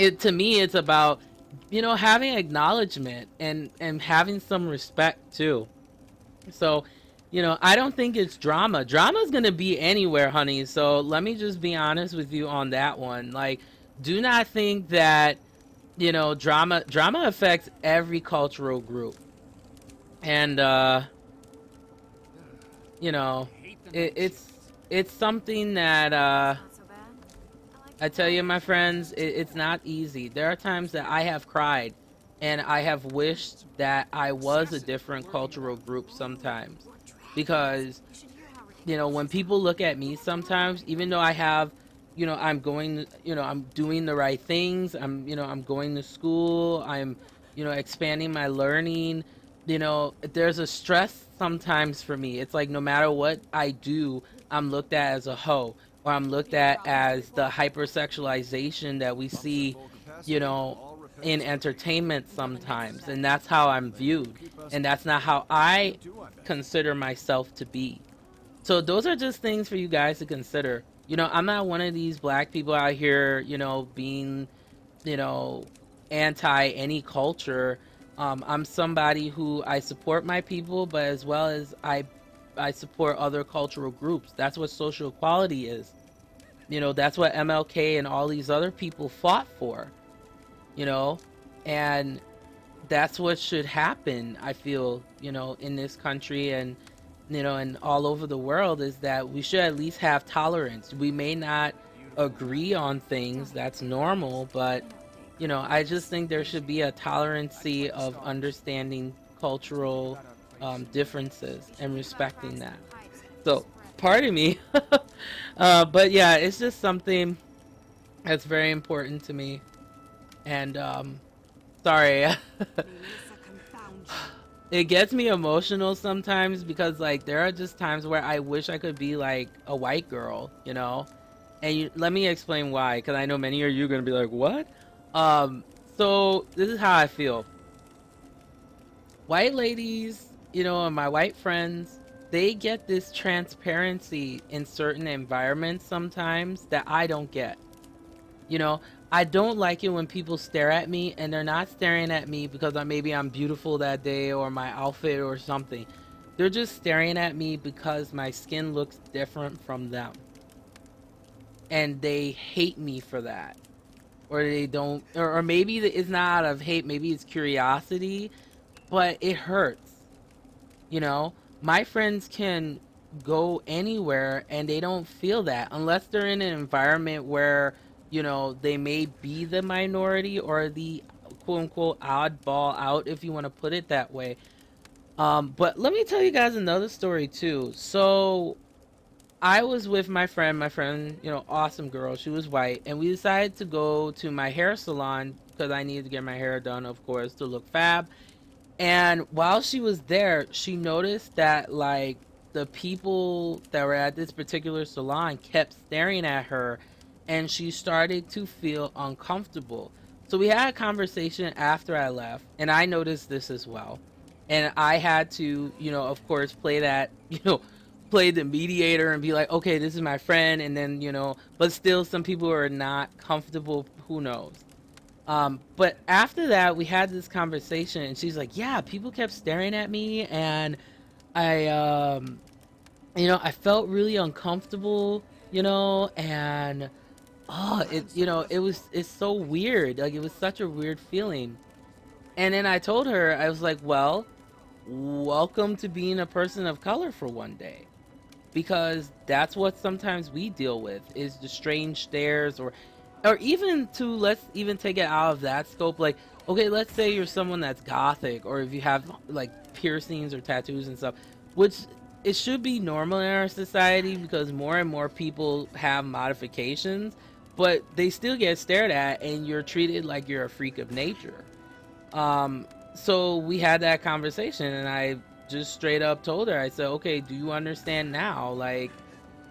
it to me it's about, you know, having acknowledgement and having some respect too. So, you know, I don't think it's drama. Drama's gonna be anywhere, honey. So let me just be honest with you on that one. Like, do not think that, you know, drama affects every cultural group. And you know, it's something that I tell you, my friends, it's not easy. There are times that I have cried and I have wished that I was a different cultural group sometimes. Because, you know, when people look at me sometimes, even though I have, you know, I'm going, you know, I'm doing the right things, you know, I'm going to school, I'm, you know, expanding my learning, you know, there's a stress sometimes for me. It's like no matter what I do, I'm looked at as a hoe, or I'm looked at as the hypersexualization that we see, you know, in entertainment sometimes. And that's how I'm viewed. And that's not how I consider myself to be. So those are just things for you guys to consider. You know, I'm not one of these black people out here, you know, being, you know, anti any culture. I'm somebody who I support my people, but as well as I support other cultural groups. That's what social equality is. You know, that's what MLK and all these other people fought for. You know, and that's what should happen. I feel, you know, in this country and, you know, and all over the world, is that we should at least have tolerance. We may not agree on things, that's normal, but, you know, I just think there should be a tolerancy of understanding cultural differences and respecting that. So, pardon me. But yeah, it's just something that's very important to me. And, sorry. It gets me emotional sometimes because like there are just times where I wish I could be like a white girl, you know. And let me explain why, because I know many of you are gonna be like, "What?" Um, so this is how I feel. White ladies, you know, and my white friends, they get this transparency in certain environments sometimes that I don't get. You know, I don't like it when people stare at me and they're not staring at me because maybe I'm beautiful that day or my outfit or something. They're just staring at me because my skin looks different from them. And they hate me for that. Or they don't, or maybe it's not out of hate, maybe it's curiosity, but it hurts. You know, my friends can go anywhere and they don't feel that unless they're in an environment where, you know, they may be the minority or the quote unquote oddball out, if you want to put it that way. But let me tell you guys another story too. So I was with my friend, you know, awesome girl. She was white, and we decided to go to my hair salon because I needed to get my hair done, of course, to look fab. And while she was there, she noticed that like the people that were at this particular salon kept staring at her and she started to feel uncomfortable. So we had a conversation after I left and I noticed this as well. And I had to, you know, of course, play that, you know, play the mediator and be like, okay, this is my friend. And then, you know, but still some people are not comfortable. Who knows? But after that, we had this conversation, and she's like, "Yeah, people kept staring at me, and I, you know, I felt really uncomfortable, you know, and oh, you know, it's so weird. Like, it was such a weird feeling." And then I told her, I was like, "Well, welcome to being a person of color for one day." Because that's what sometimes we deal with is the strange stares or even to let's even take it out of that scope, like okay, let's say you're someone that's gothic or if you have like piercings or tattoos and stuff, which it should be normal in our society because more and more people have modifications, but they still get stared at and you're treated like you're a freak of nature. So we had that conversation and I just straight up told her, I said, okay, do you understand now? Like,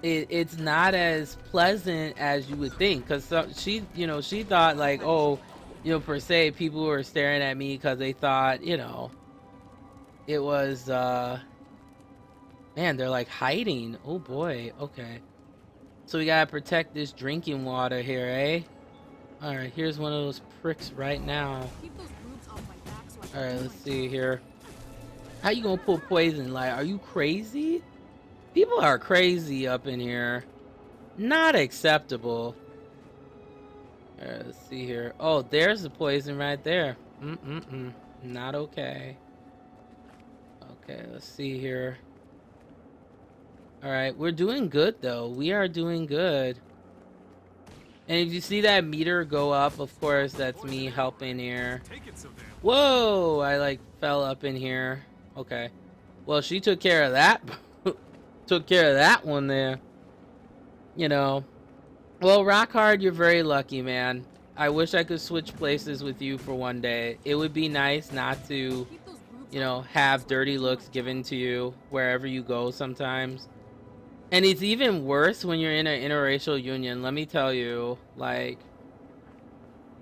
it's not as pleasant as you would think. Because she, you know, she thought like, oh, you know, per se, people were staring at me because they thought, you know, it was, man, they're like hiding. Oh boy, okay. So we gotta protect this drinking water here, eh? All right, here's one of those pricks right now. All right, let's see here. How you gonna put poison? Like, are you crazy? People are crazy up in here. Not acceptable. All right, let's see here. Oh, there's the poison right there. Mm-mm-mm. Not okay. Okay, let's see here. All right, we're doing good though. We are doing good. And if you see that meter go up, of course, that's me helping here. Whoa, I like fell up in here. Okay. Well, she took care of that. Took care of that one there. You know. Well, Rock Hard, you're very lucky, man. I wish I could switch places with you for one day. It would be nice not to, you know, have dirty looks given to you wherever you go sometimes. And it's even worse when you're in an interracial union. Let me tell you, like,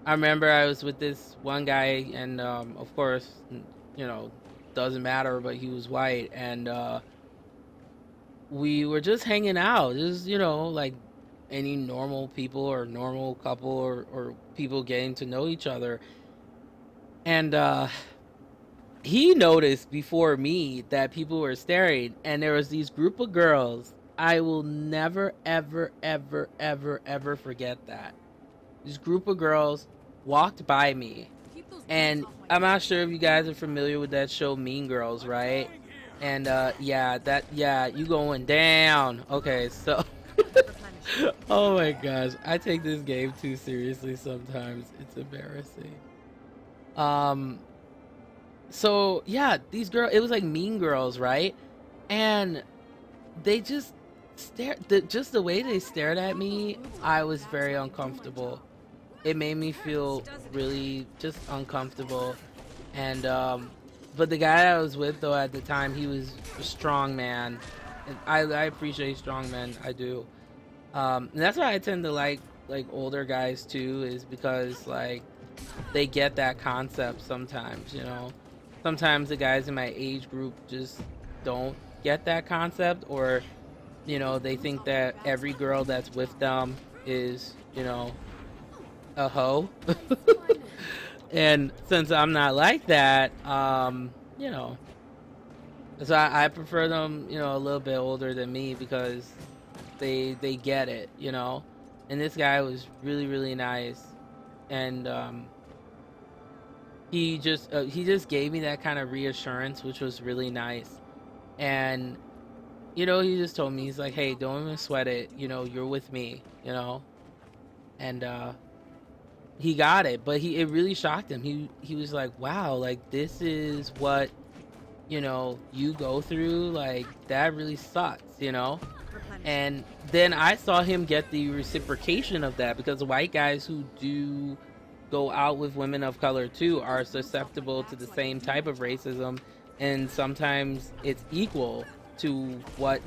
I remember I was with this one guy, and of course, you know, doesn't matter, but he was white, and we were just hanging out, just, you know, like any normal people or normal couple or people getting to know each other. And he noticed before me that people were staring, and there was these group of girls. I will never, ever, ever, ever, ever forget that. This group of girls walked by me, and I'm not sure if you guys are familiar with that show Mean Girls, right? And yeah, you going down. Okay, so oh my gosh, I take this game too seriously sometimes. It's embarrassing. Um, so yeah, these girls, it was like Mean Girls, right? And they just just the way they stared at me, I was very uncomfortable. It made me feel really just uncomfortable. And but the guy I was with though at the time, he was a strong man, and I appreciate strong men. I do. And that's why I tend to like older guys too, is because like they get that concept sometimes. You know, sometimes the guys in my age group just don't get that concept, or you know, they think that every girl that's with them is, you know, a hoe. And since I'm not like that, you know, so I prefer them, you know, a little bit older than me because they get it, you know. And this guy was really really nice, and he just gave me that kind of reassurance, which was really nice. And you know, he just told me, he's like, "Hey, don't even sweat it. You know, you're with me. You know." And he got it, but it really shocked him. He was like, "Wow, like this is what, you know, you go through. Like that really sucks, you know." And then I saw him get the reciprocation of that, because white guys who do go out with women of color too are susceptible to the same type of racism, and sometimes it's equal to what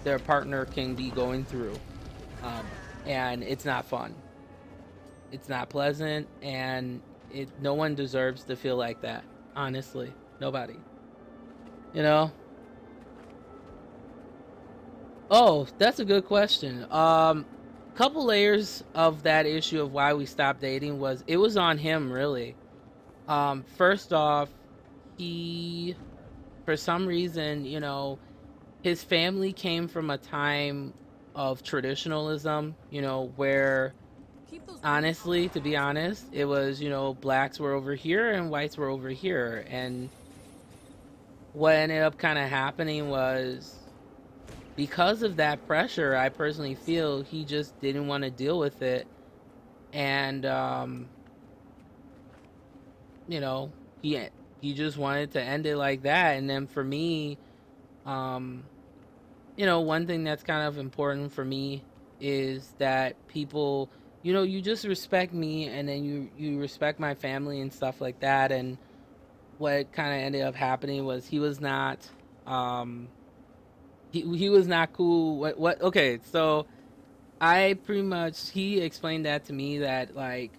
their partner can be going through. Um, and it's not fun. It's not pleasant, and no one deserves to feel like that. Honestly, nobody. You know. Oh, that's a good question. Couple layers of that issue of why we stopped dating was it was on him really. First off, he for some reason, you know, his family came from a time of traditionalism, you know, where honestly, to be honest, it was, you know, blacks were over here and whites were over here. And what ended up kind of happening was, because of that pressure, I personally feel he just didn't want to deal with it. And, you know, he just wanted to end it like that. And then for me, um, you know, one thing that's kind of important for me is that people, you know, you just respect me, and then you respect my family and stuff like that. And what kind of ended up happening was he was not um he was not cool. What okay, so I pretty much, he explained that to me, that like,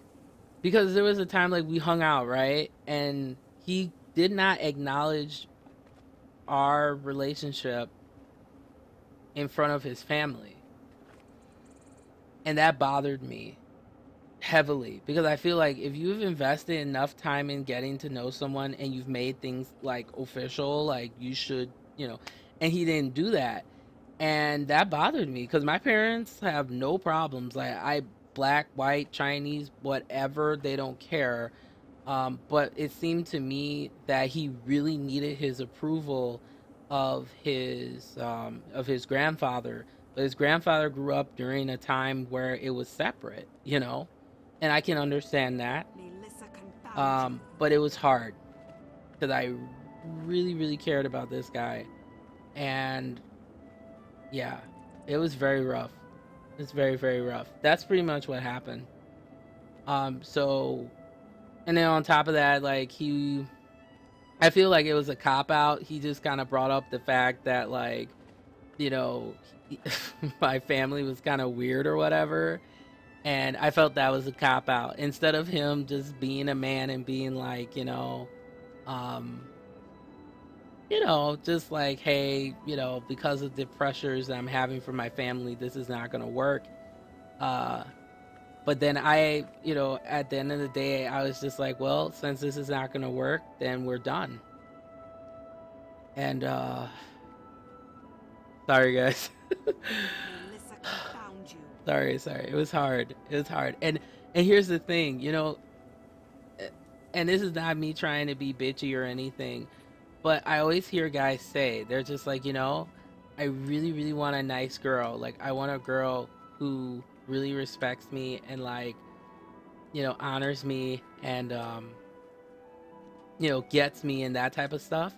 because there was a time like we hung out, right? And he did not acknowledge our relationship in front of his family. And that bothered me. heavily, because I feel like if you've invested enough time in getting to know someone and you've made things like official, like you should, and he didn't do that. And that bothered me because my parents have no problems. Like, black, white, Chinese, whatever, they don't care. But it seemed to me that he really needed his approval of his grandfather. But his grandfather grew up during a time where it was separate, and I can understand that. Melissa confound you. But it was hard because I really, really cared about this guy, and yeah, it was very rough. It's very, very rough. That's pretty much what happened. So, and then on top of that, like, I feel like it was a cop out. He just kind of brought up the fact that, like, you know, my family was kind of weird or whatever. And I felt that was a cop out. Instead of him just being a man and being like, um, just like, hey, because of the pressures I'm having from my family, this is not going to work. Uh, but then at the end of the day, I was just like, well, since this is not going to work, then we're done. And, sorry, guys. Melissa confound you. Sorry. It was hard. And here's the thing, and this is not me trying to be bitchy or anything, but I always hear guys say, they're just like, I really, really want a nice girl. Like, I want a girl who really respects me and, like, honors me and, gets me and that type of stuff.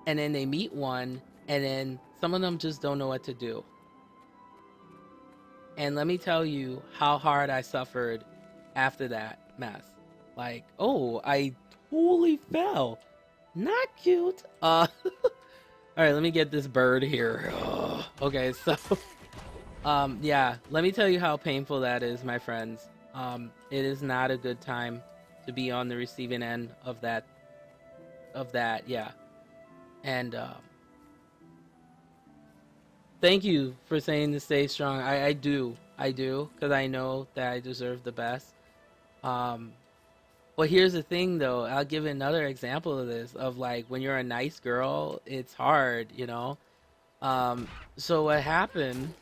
And then they meet one, and then some of them just don't know what to do. And let me tell you how hard I suffered after that mess. Like, oh, I totally fell. Not cute. All right, let me get this bird here. Oh, okay, so, yeah, let me tell you how painful that is, my friends. It is not a good time to be on the receiving end of that, yeah. And, thank you for saying to stay strong. I do, because I know that I deserve the best. Um, But here's the thing, though. I'll give another example of this. Of, like, when you're a nice girl, it's hard. So what happened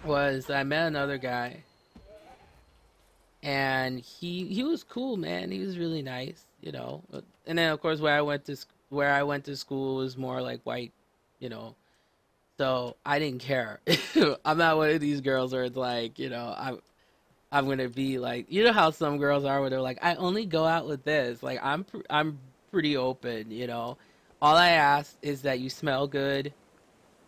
was I met another guy, and he was cool, man. He was really nice. And then, of course, where I went to school was more like white, you know. So I didn't care. I'm not one of these girls where it's like, I'm gonna be like, how some girls are, where they're like, I only go out with this. Like, I'm pretty open. All I ask is that you smell good,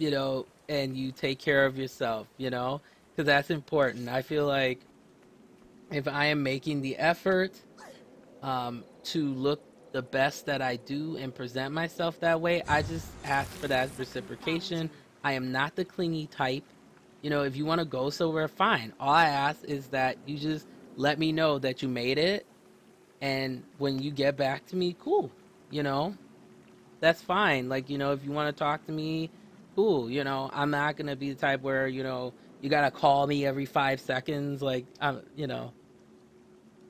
and you take care of yourself, because that's important. I feel like if I am making the effort, to look the best that I do and present myself that way, I just ask for that reciprocation. I am not the clingy type. If you want to go somewhere, fine. All I ask is that you just let me know that you made it, and when you get back to me, cool. You know, that's fine. Like, if you want to talk to me, cool. I'm not gonna be the type where you gotta call me every 5 seconds. Like,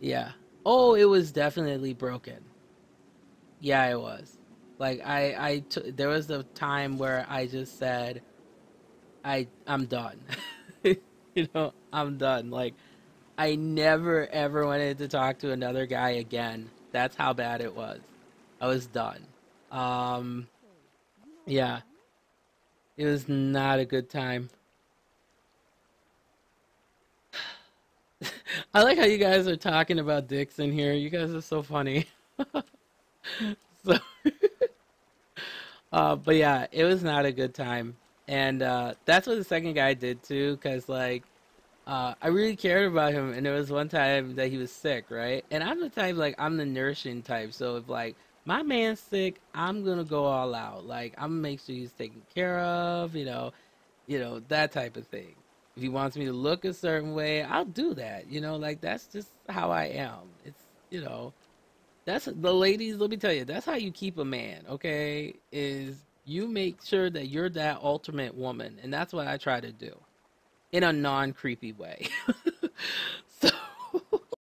yeah. Oh, it was definitely broken. Yeah, it was. Like, there was a time where I just said, I'm done. I'm done. Like, I never ever wanted to talk to another guy again. That's how bad it was. I was done. Um, yeah, it was not a good time. I like how you guys are talking about dicks in here. You guys are so funny. So, but yeah, it was not a good time. And that's what the second guy did too, because, like, I really cared about him, and there was one time that he was sick, right? And I'm the type, like, I'm the nursing type, so if, like, my man's sick, I'm gonna go all out. Like, I'm gonna make sure he's taken care of, that type of thing. If he wants me to look a certain way, I'll do that. Like, that's just how I am. It's, you know, that's the ladies. Let me tell you, that's how you keep a man. Okay, is you make sure that you're that ultimate woman, and that's what I try to do in a non creepy way.